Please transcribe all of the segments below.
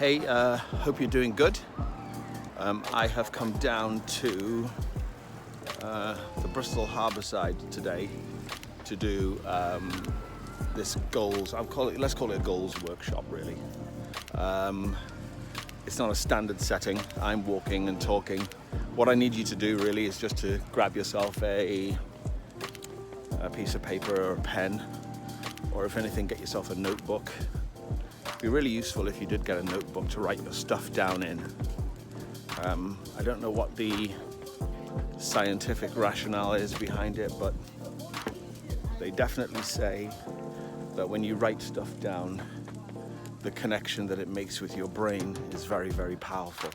Hey, hope you're doing good. I have come down to the Bristol Harbour side today to do this goals. Let's call it a goals workshop, really. It's not a standard setting. I'm walking and talking. What I need you to do really is just to grab yourself a piece of paper or a pen, or if anything, get yourself a notebook. It'd be really useful if you did get a notebook to write your stuff down in. I don't know what the scientific rationale is behind it, but they definitely say that when you write stuff down, the connection that it makes with your brain is very, very powerful.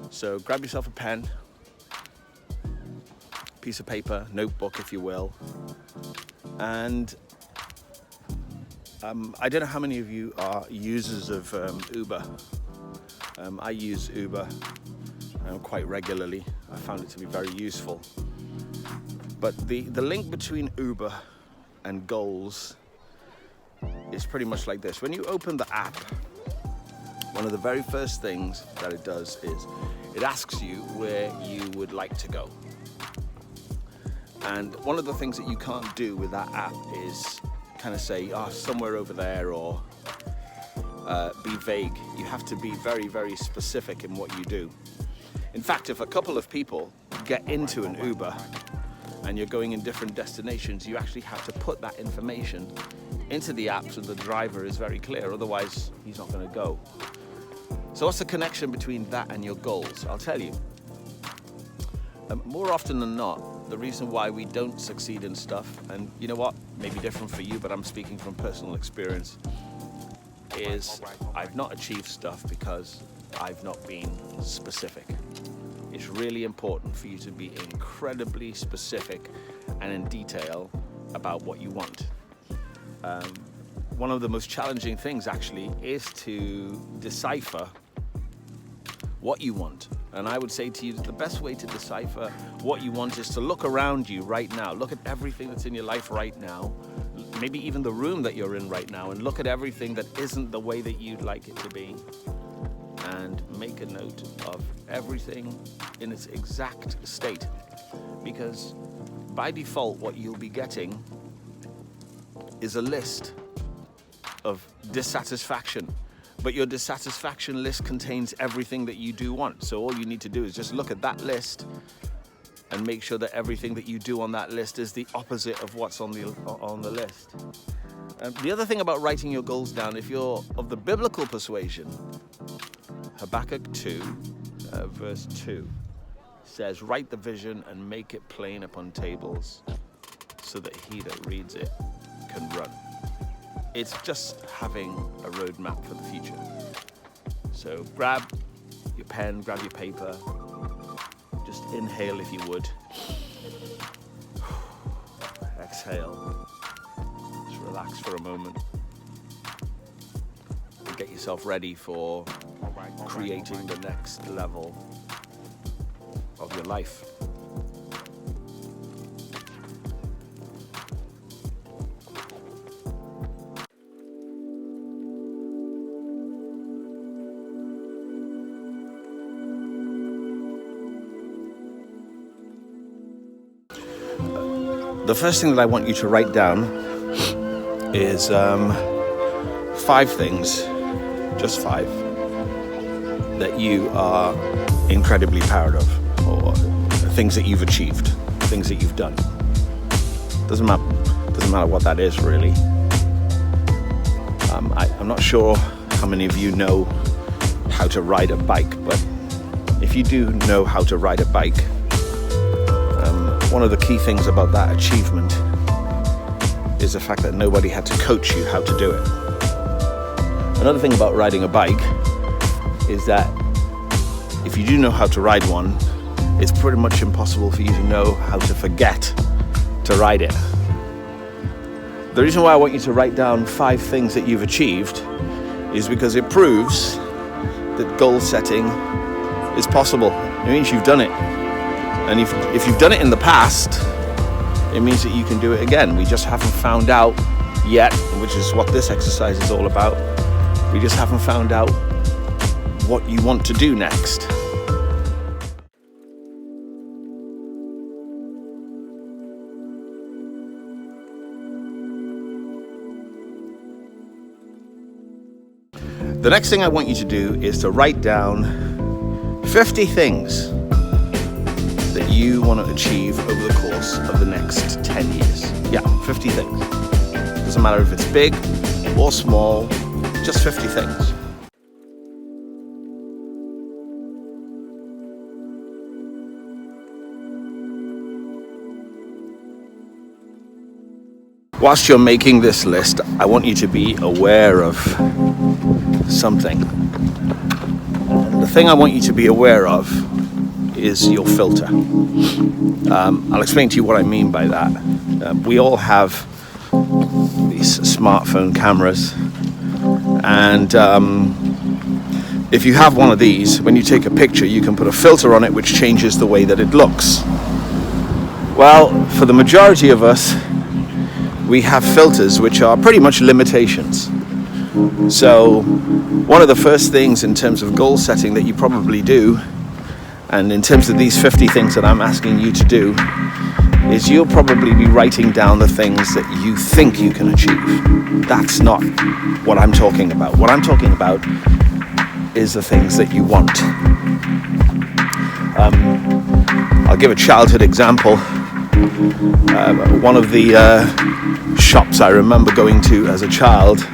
So grab yourself a pen, piece of paper, notebook if you will, and I don't know how many of you are users of Uber. I use Uber quite regularly. I found it to be very useful. But the link between Uber and goals is pretty much like this. When you open the app, one of the very first things that it does is it asks you where you would like to go. And one of the things that you can't do with that app is kind of say, somewhere over there, or be vague. You have to be very, very specific in what you do. In fact, if a couple of people get into an Uber and you're going in different destinations, you actually have to put that information into the app so the driver is very clear, otherwise he's not going to go. So what's the connection between that and your goals? I'll tell you. More often than not, the reason why we don't succeed in stuff, and you know what, maybe different for you, but I'm speaking from personal experience, is I've not achieved stuff because I've not been specific. It's really important for you to be incredibly specific and in detail about what you want. One of the most challenging things actually is to decipher what you want. And I would say to you that the best way to decipher what you want is to look around you right now. Look at everything that's in your life right now, maybe even the room that you're in right now, and look at everything that isn't the way that you'd like it to be. And make a note of everything in its exact state. Because by default, what you'll be getting is a list of dissatisfaction. But your dissatisfaction list contains everything that you do want. So all you need to do is just look at that list and make sure that everything that you do on that list is the opposite of what's on the list. The other thing about writing your goals down, if you're of the biblical persuasion, Habakkuk 2, verse 2 says, "Write the vision and make it plain upon tables, so that he that reads it can run." It's just having a roadmap for the future. So grab your pen, grab your paper, just inhale if you would. Exhale. Just relax for a moment. And get yourself ready for creating the next level of your life. The first thing that I want you to write down is 5 things, just 5, that you are incredibly proud of, or things that you've achieved, things that you've done. Doesn't matter what that is, really. I'm not sure how many of you know how to ride a bike, but if you do know how to ride a bike, one of the key things about that achievement is the fact that nobody had to coach you how to do it. Another thing about riding a bike is that if you do know how to ride one, it's pretty much impossible for you to know how to forget to ride it. The reason why I want you to write down 5 things that you've achieved is because it proves that goal setting is possible. It means you've done it. And if you've done it in the past, it means that you can do it again. We just haven't found out yet, which is what this exercise is all about. We just haven't found out what you want to do next. The next thing I want you to do is to write down 50 things that you want to achieve over the course of the next 10 years. Yeah, 50 things. Doesn't matter if it's big or small, just 50 things. Whilst you're making this list, I want you to be aware of something. And the thing I want you to be aware of is your filter. I'll explain to you what I mean by that. We all have these smartphone cameras, and if you have one of these, when you take a picture, you can put a filter on it which changes the way that it looks. Well, for the majority of us, we have filters which are pretty much limitations. So one of the first things in terms of goal setting that you probably do, and in terms of these 50 things that I'm asking you to do, is you'll probably be writing down the things that you think you can achieve. That's not what I'm talking about. What I'm talking about is the things that you want. I'll give a childhood example. One of the shops I remember going to as a child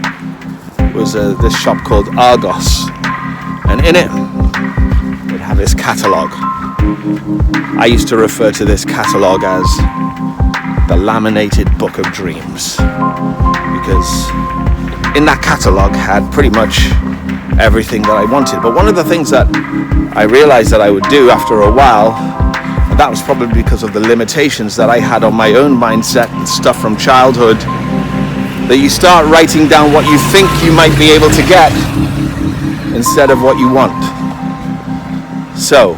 was this shop called Argos, and in it had this catalogue. I used to refer to this catalogue as the laminated book of dreams, because in that catalogue had pretty much everything that I wanted. But one of the things that I realized that I would do after a while, and that was probably because of the limitations that I had on my own mindset and stuff from childhood, that you start writing down what you think you might be able to get instead of what you want. So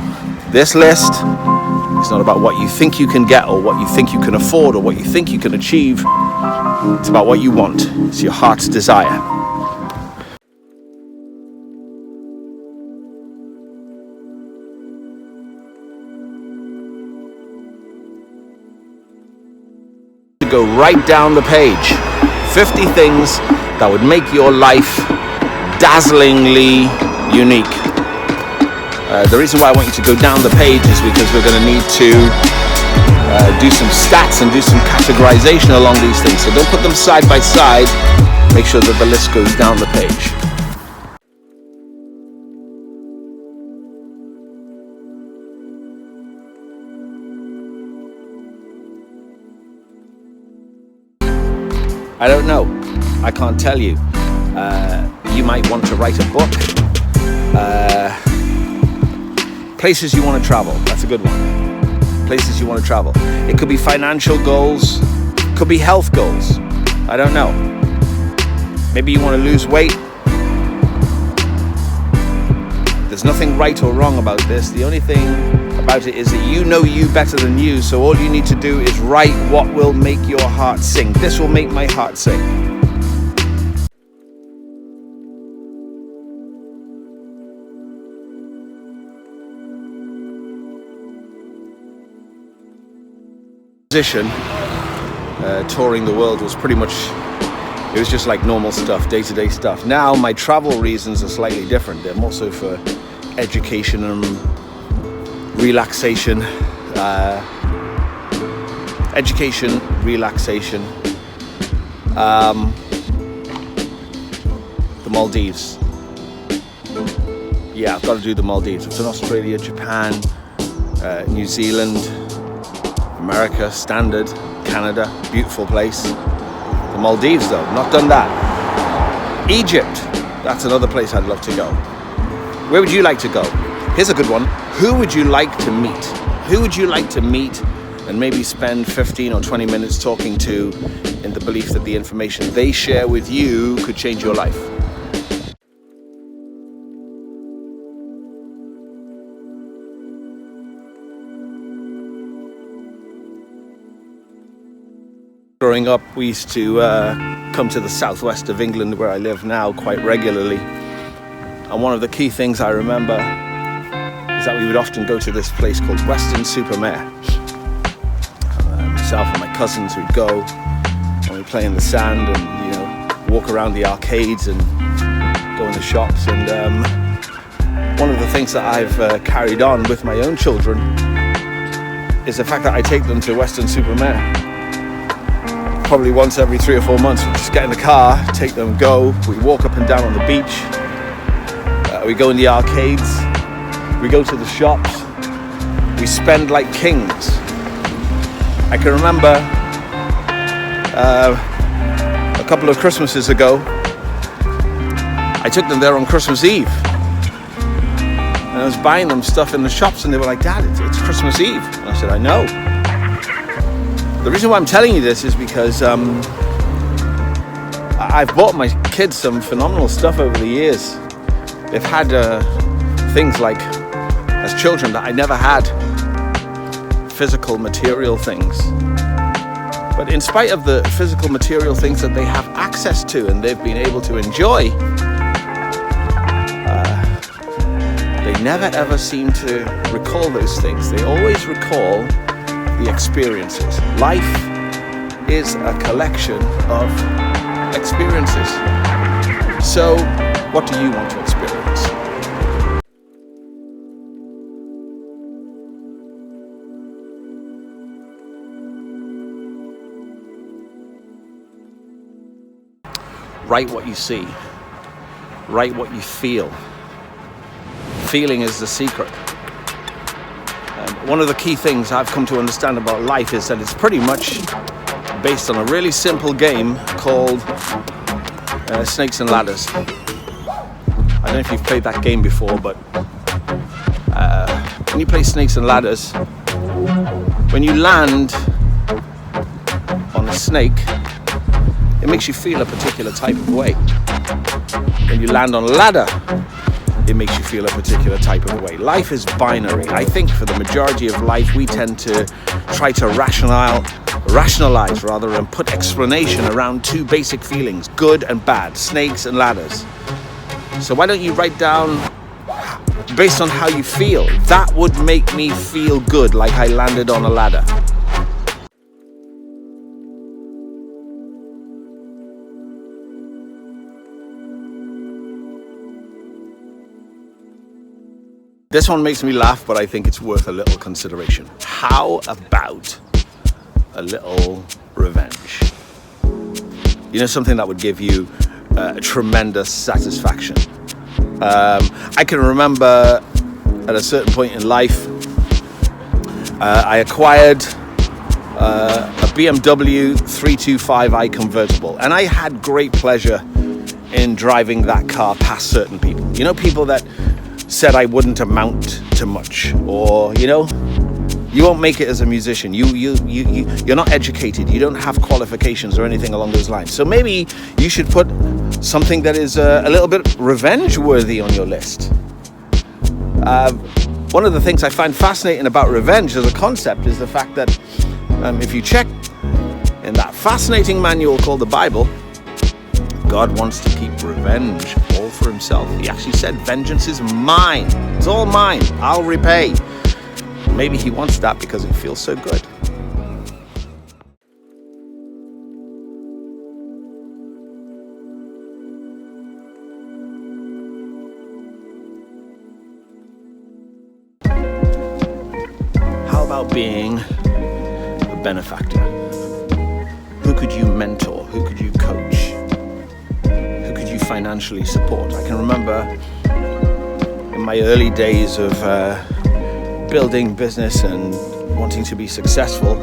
this list is not about what you think you can get or what you think you can afford or what you think you can achieve. It's about what you want. It's your heart's desire. Go right down the page. 50 things that would make your life dazzlingly unique. The reason why I want you to go down the page is because we're going to need to do some stats and do some categorization along these things. So don't put them side by side. Make sure that the list goes down the page. I don't know. I can't tell you. You might want to write a book. Places you want to travel. That's a good one. Places you want to travel. It could be financial goals. Could be health goals. I don't know. Maybe you want to lose weight. There's nothing right or wrong about this. The only thing about it is that you know you better than you, so all you need to do is write what will make your heart sing. This will make my heart sing. Touring the world was pretty much, it was just like normal stuff, day-to-day stuff. Now my travel reasons are slightly different. They're more so for education and relaxation. Education, relaxation. The Maldives. Yeah, I've got to do the Maldives. It's in Australia, Japan, New Zealand, America, standard, Canada, beautiful place. The Maldives though, not done that. Egypt, that's another place I'd love to go. Where would you like to go? Here's a good one. Who would you like to meet? Who would you like to meet and maybe spend 15 or 20 minutes talking to in the belief that the information they share with you could change your life? Growing up, we used to come to the southwest of England, where I live now, quite regularly. And one of the key things I remember is that we would often go to this place called Weston-super-Mare. Myself and my cousins would go and we'd play in the sand and, you know, walk around the arcades and go in the shops. And one of the things that I've carried on with my own children is the fact that I take them to Weston-super-Mare. Probably once every 3 or 4 months, we just get in the car, take them, go. We walk up and down on the beach. We go in the arcades. We go to the shops. We spend like kings. I can remember a couple of Christmases ago, I took them there on Christmas Eve. And I was buying them stuff in the shops and they were like, "Dad, it's Christmas Eve." And I said, "I know." The reason why I'm telling you this is because I've bought my kids some phenomenal stuff over the years. They've had things like, as children, that I never had. Physical, material things. But in spite of the physical, material things that they have access to and they've been able to enjoy, they never ever seem to recall those things. They always recall the experiences. Life is a collection of experiences. So, what do you want to experience? Write what you see. Write what you feel. Feeling is the secret. One of the key things I've come to understand about life is that it's pretty much based on a really simple game called Snakes and Ladders. I don't know if you've played that game before, but when you play Snakes and Ladders, when you land on a snake, it makes you feel a particular type of way. When you land on a ladder, it makes you feel a particular type of way. Life is binary. I think for the majority of life, we tend to try to rationalize rather, and put explanation around two basic feelings, good and bad, snakes and ladders. So why don't you write down, based on how you feel, that would make me feel good, like I landed on a ladder. This one makes me laugh, but I think it's worth a little consideration. How about a little revenge? You know, something that would give you tremendous satisfaction. I can remember at a certain point in life, I acquired a BMW 325i convertible, and I had great pleasure in driving that car past certain people. You know, people that said I wouldn't amount to much, or, you know, you won't make it as a musician. You're not educated. You don't have qualifications or anything along those lines. So maybe you should put something that is a little bit revenge-worthy on your list. One of the things I find fascinating about revenge as a concept is the fact that if you check in that fascinating manual called the Bible, God wants to keep revenge all for himself. He actually said, "Vengeance is mine. It's all mine. I'll repay." Maybe he wants that because it feels so good. How about being a benefactor? Who could you mentor? Who could you coach? Who could you financially support? I can remember in my early days of building business and wanting to be successful,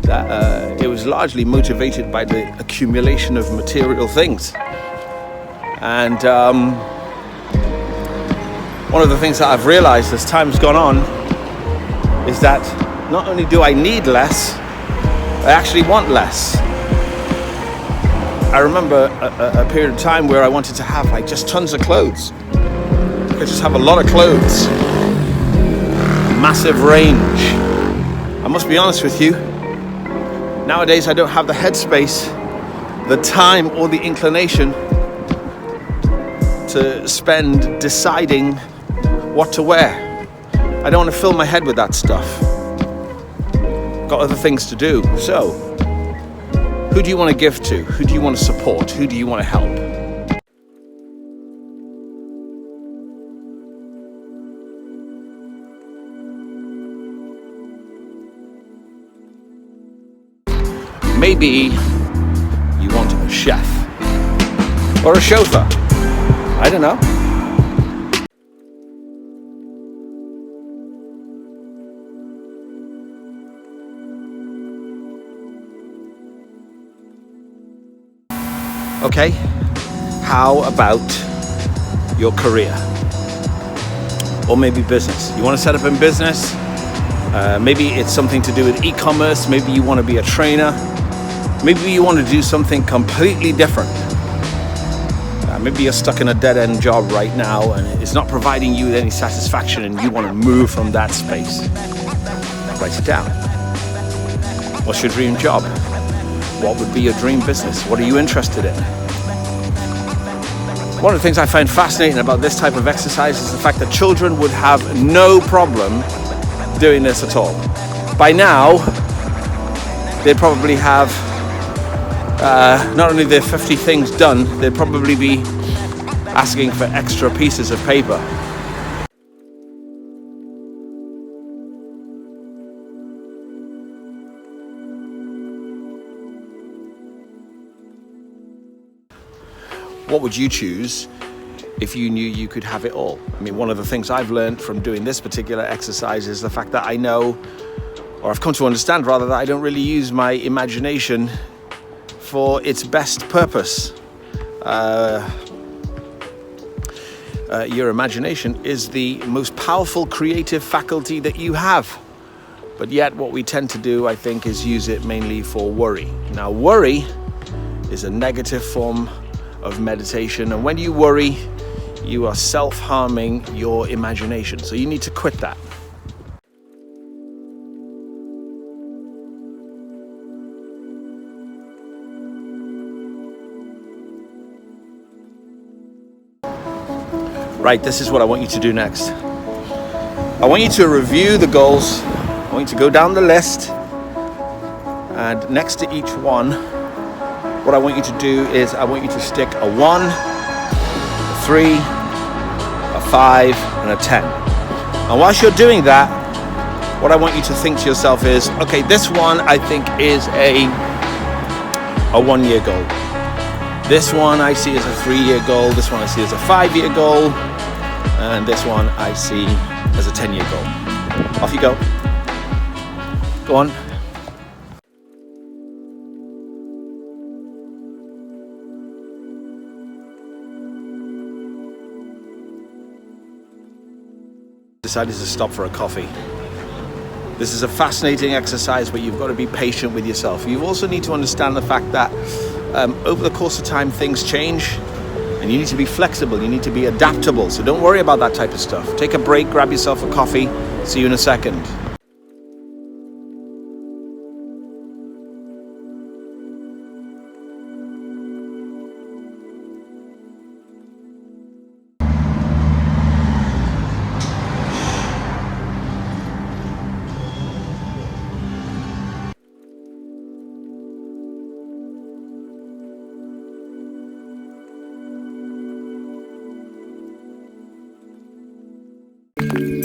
that it was largely motivated by the accumulation of material things. And one of the things that I've realized as time's gone on is that not only do I need less, I actually want less. I remember a period of time where I wanted to have like just tons of clothes. I could just have a lot of clothes. Massive range. I must be honest with you, nowadays I don't have the headspace, the time, or the inclination to spend deciding what to wear. I don't want to fill my head with that stuff. Got other things to do. So, who do you want to give to? Who do you want to support? Who do you want to help? Maybe you want a chef or a chauffeur. I don't know. Okay, how about your career? Or maybe business. You want to set up in business? Maybe it's something to do with e-commerce. Maybe you want to be a trainer. Maybe you want to do something completely different. Maybe you're stuck in a dead-end job right now and it's not providing you with any satisfaction and you want to move from that space. Write it down. What's your dream job? What would be your dream business? What are you interested in? One of the things I find fascinating about this type of exercise is the fact that children would have no problem doing this at all. By now, they'd probably have not only their 50 things done, they'd probably be asking for extra pieces of paper. What would you choose if you knew you could have it all? I mean, one of the things I've learned from doing this particular exercise is the fact that I know, or I've come to understand rather, that I don't really use my imagination for its best purpose. Your imagination is the most powerful creative faculty that you have. But yet what we tend to do, I think, is use it mainly for worry. Now, worry is a negative form of meditation, and when you worry, you are self-harming your imagination. So you need to quit that. Right, this is what I want you to do next. I want you to review the goals. I want you to go down the list, and next to each one, what I want you to do is I want you to stick a 1, a 3, a 5, and a 10. And whilst you're doing that, what I want you to think to yourself is, okay, this one I think is a 1-year goal. This one I see as a 3-year goal. This one I see as a 5-year goal. And this one I see as a 10-year goal. Off you go. Go on. Decided to stop for a coffee. This is a fascinating exercise, but you've got to be patient with yourself. You also need to understand the fact that over the course of time, things change, and you need to be flexible, you need to be adaptable. So don't worry about that type of stuff. Take a break, grab yourself a coffee. See you in a second.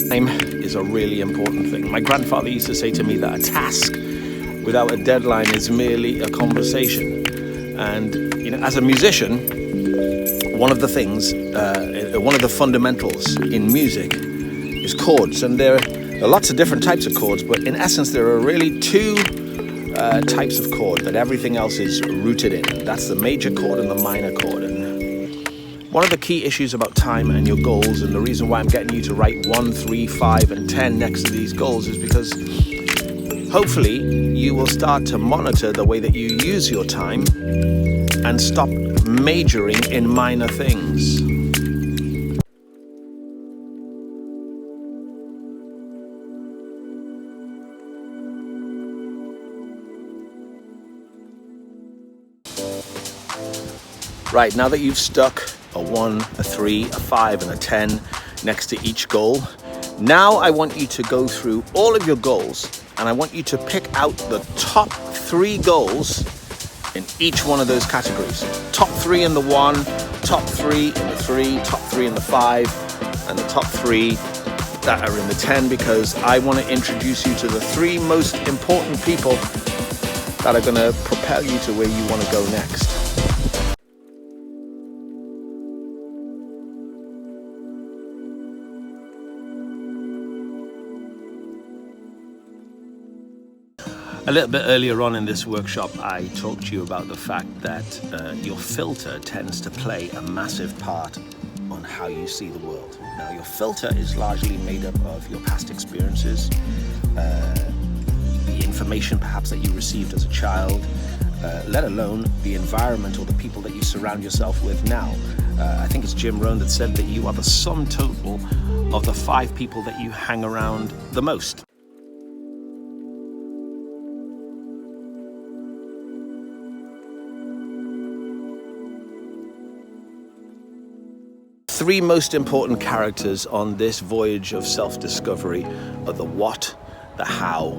Time is a really important thing. My grandfather used to say to me that a task without a deadline is merely a conversation. And as a musician, one of the things, one of the fundamentals in music is chords. And there are lots of different types of chords, but in essence there are really two types of chord that everything else is rooted in. That's the major chord and the minor chord. And one of the key issues about time and your goals, and the reason why I'm getting you to write 1, 3, 5, and 10 next to these goals, is because hopefully you will start to monitor the way that you use your time and stop majoring in minor things. Right, now that you've stuck a 1, a 3, a 5, and a 10 next to each goal. Now I want you to go through all of your goals, and I want you to pick out the top 3 goals in each one of those categories. Top 3 in the 1, top 3 in the 3, top 3 in the 5, and the top 3 that are in the 10, because I want to introduce you to the 3 most important people that are going to propel you to where you want to go next. A little bit earlier on in this workshop, I talked to you about the fact that your filter tends to play a massive part on how you see the world. Now, your filter is largely made up of your past experiences, the information perhaps that you received as a child, let alone the environment or the people that you surround yourself with now. I think it's Jim Rohn that said that you are the sum total of the 5 people that you hang around the most. Three most important characters on this voyage of self-discovery are the what, the how,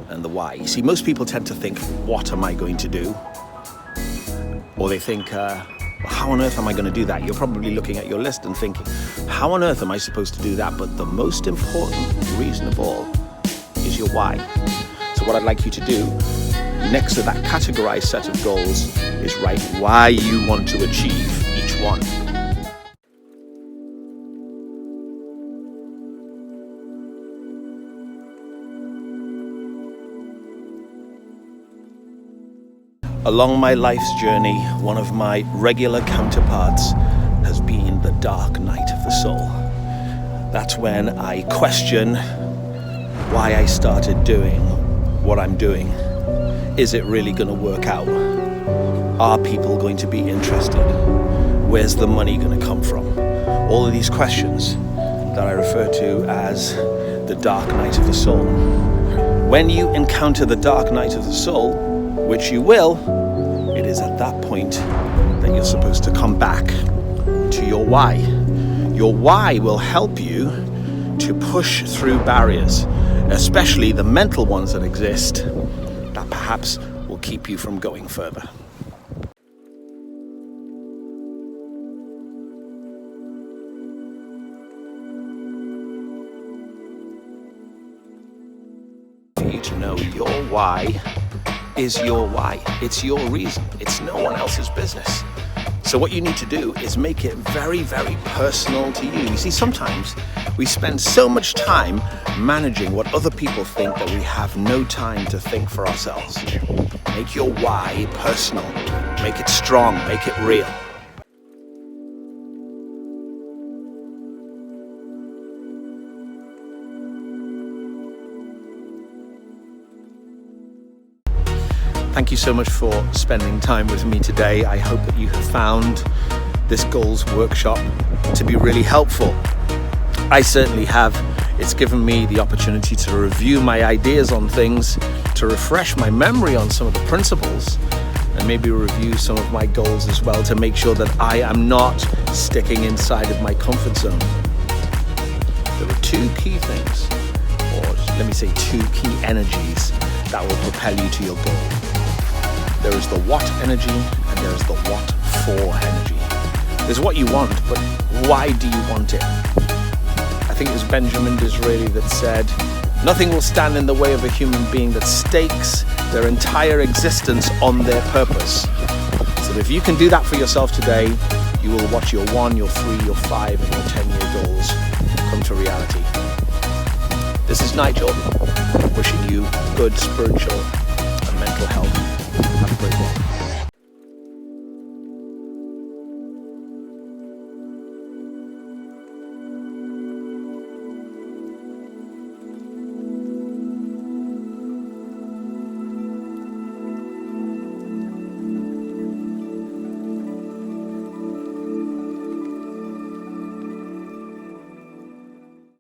and the why. You see, most people tend to think, what am I going to do? Or they think, well, how on earth am I going to do that? You're probably looking at your list and thinking, how on earth am I supposed to do that? But the most important reason of all is your why. So what I'd like you to do, next to that categorized set of goals, is write why you want to achieve each one. Along my life's journey, one of my regular counterparts has been the dark night of the soul. That's when I question why I started doing what I'm doing. Is it really going to work out? Are people going to be interested? Where's the money going to come from? All of these questions that I refer to as the dark night of the soul. When you encounter the dark night of the soul, which you will, it is at that point that you're supposed to come back to your why. Your why will help you to push through barriers, especially the mental ones that exist that perhaps will keep you from going further. For you to know your why is your why. It's your reason. It's no one else's business. So what you need to do is make it very, very personal to you. You see, sometimes we spend so much time managing what other people think that we have no time to think for ourselves. Make your why personal. Make it strong. Make it real. Thank you so much for spending time with me today. I hope that you have found this goals workshop to be really helpful. I certainly have. It's given me the opportunity to review my ideas on things, to refresh my memory on some of the principles, and maybe review some of my goals as well, to make sure that I am not sticking inside of my comfort zone. There are 2 key things, or let me say 2 key energies that will propel you to your goal. There is the what energy and there is the what for energy. There's what you want, but why do you want it? I think it was Benjamin Disraeli that said, nothing will stand in the way of a human being that stakes their entire existence on their purpose. So if you can do that for yourself today, you will watch your 1, your 3, your 5 and your 10-year goals come to reality. This is Nigel, wishing you good spiritual and mental health. Have a great day.